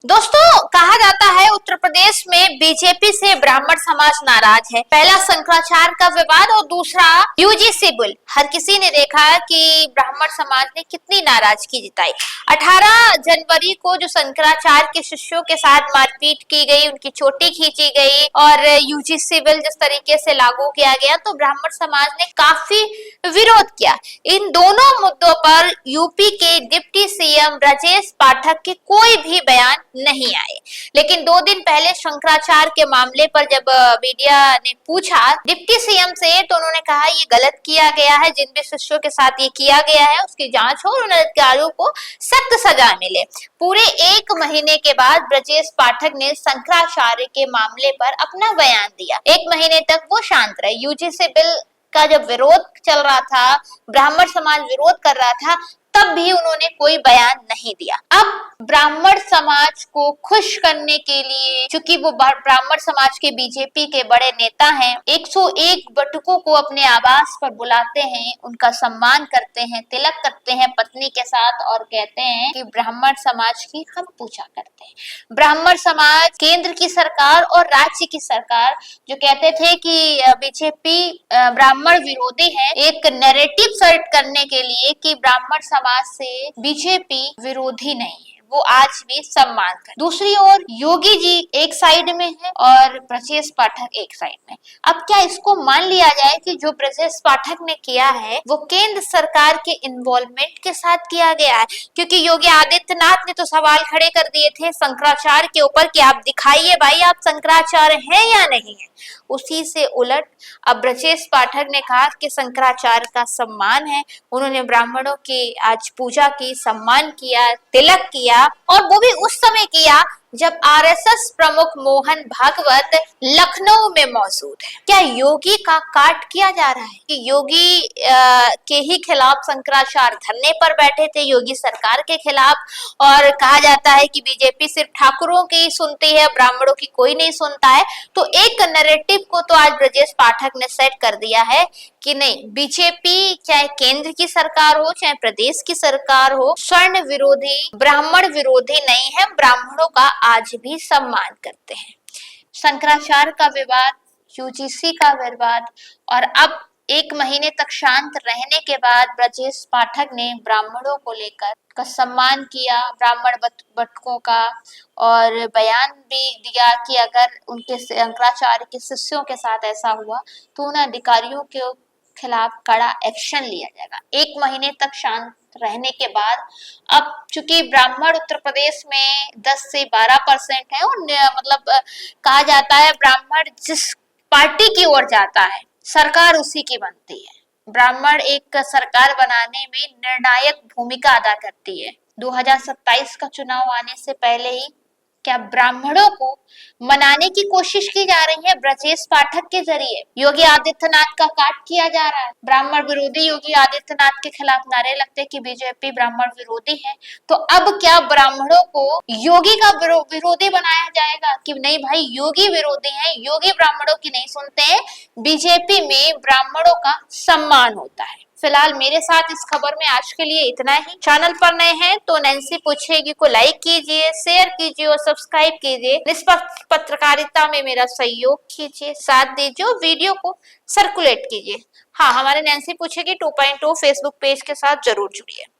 दोस्तों, कहा जाता है उत्तर प्रदेश में बीजेपी से ब्राह्मण समाज नाराज है। पहला शंकराचार्य का विवाद और दूसरा यूजीसी बिल। हर किसी ने देखा कि ब्राह्मण समाज ने कितनी नाराजगी जताई। 18 जनवरी को जो शंकराचार्य के शिष्यों के साथ मारपीट की गई, उनकी चोटी खींची गई और यूजीसी बिल जिस तरीके से लागू किया गया, तो ब्राह्मण समाज ने काफी विरोध किया। इन दोनों मुद्दों पर यूपी के डिप्टी सीएम ब्रजेश पाठक के कोई भी बयान नहीं आए। लेकिन 2 दिन पहले शंकराचार्य के मामले पर जब मीडिया ने पूछा डिप्टी सीएम से, तो उन्होंने कहा ये गलत किया गया है, जिन भी शिष्यों के साथ ये किया गया है उसकी जांच हो और उन अधिकारियों को सख्त सजा मिले। पूरे 1 महीने के बाद ब्रजेश पाठक ने शंकराचार्य के मामले पर अपना बयान दिया। 1 महीने तक वो शांत रहे। यूजीसी बिल का जब विरोध चल रहा था, ब्राह्मण समाज विरोध कर रहा था, तब भी उन्होंने कोई बयान नहीं दिया। अब ब्राह्मण समाज को खुश करने के लिए, चूंकि वो ब्राह्मण समाज के बीजेपी के बड़े नेता हैं, 101 बटुकों को अपने आवास पर बुलाते हैं, उनका सम्मान करते हैं, तिलक करते हैं पत्नी के साथ और कहते हैं कि ब्राह्मण समाज की हम पूजा करते हैं। ब्राह्मण समाज, केंद्र की सरकार और राज्य की सरकार जो कहते थे कि बीजेपी ब्राह्मण विरोधी है, एक नैरेटिव सेट करने के लिए कि ब्राह्मण समाज से बीजेपी विरोधी नहीं है, वो आज भी सम्मान कर। दूसरी ओर योगी जी एक साइड में है और ब्रजेश पाठक एक साइड में। अब क्या इसको मान लिया जाए कि जो ब्रजेश पाठक ने किया है वो केंद्र सरकार के इन्वॉल्वमेंट के साथ किया गया है? क्योंकि योगी आदित्यनाथ ने तो सवाल खड़े कर दिए थे शंकराचार्य के ऊपर कि आप दिखाइए भाई, आप शंकराचार्य हैं या नहीं है। उसी से उलट अब ब्रजेश पाठक ने कहा कि शंकराचार्य का सम्मान है, उन्होंने ब्राह्मणों की आज पूजा की, सम्मान किया, तिलक किया, और वो भी उस समय किया जब आरएसएस प्रमुख मोहन भागवत लखनऊ में मौजूद है। क्या योगी का काट किया जा रहा है कि योगी के ही खिलाफ शंकराचार्य धरने पर बैठे थे, योगी सरकार के खिलाफ, और कहा जाता है कि बीजेपी सिर्फ ठाकुरों की ही सुनती है, ब्राह्मणों की कोई नहीं सुनता है। तो एक नैरेटिव को तो आज ब्रजेश पाठक ने सेट कर दिया है कि नहीं, बीजेपी चाहे केंद्र की सरकार हो चाहे प्रदेश की सरकार हो, स्वर्ण विरोधी, ब्राह्मण विरोधी नहीं है, ब्राह्मणों का आज भी सम्मान करते हैं। शंकराचार्य का विवाद, यूजीसी का विवाद, और अब 1 महीने तक शांत रहने के बाद ब्रजेश पाठक ने ब्राह्मणों को लेकर का सम्मान किया, ब्राह्मण बटुकों का, और बयान भी दिया कि अगर उनके शंकराचार्य के शिष्यों के साथ ऐसा हुआ तो उन अधिकारियों के खिलाफ कड़ा एक्शन लिया जाएगा। 1 महीने तक शांत रहने के बाद अब चूंकि ब्राह्मण उत्तर प्रदेश में 10 से 12% है, और मतलब कहा जाता है ब्राह्मण जिस पार्टी की ओर जाता है सरकार उसी की बनती है। ब्राह्मण एक सरकार बनाने में निर्णायक भूमिका अदा करती है। 2027 का चुनाव आने से पहले ही क्या ब्राह्मणों को मनाने की कोशिश की जा रही है ब्रजेश पाठक के जरिए? योगी आदित्यनाथ का काट किया जा रहा है। ब्राह्मण विरोधी योगी आदित्यनाथ के खिलाफ नारे लगते कि बीजेपी ब्राह्मण विरोधी है, तो अब क्या ब्राह्मणों को योगी का विरोधी बनाया जाएगा कि नहीं भाई योगी विरोधी है, योगी ब्राह्मणों की नहीं सुनते हैं, बीजेपी में ब्राह्मणों का सम्मान होता है। फिलहाल मेरे साथ इस खबर में आज के लिए इतना ही। चैनल पर नए हैं तो नैन्सी पूछेगी को लाइक कीजिए, शेयर कीजिए और सब्सक्राइब कीजिए। निष्पक्ष पत्रकारिता में मेरा सहयोग कीजिए, साथ दीजिए, वीडियो को सर्कुलेट कीजिए। हाँ, हमारे नैन्सी पूछेगी 2.0 फेसबुक पेज के साथ जरूर जुड़िए।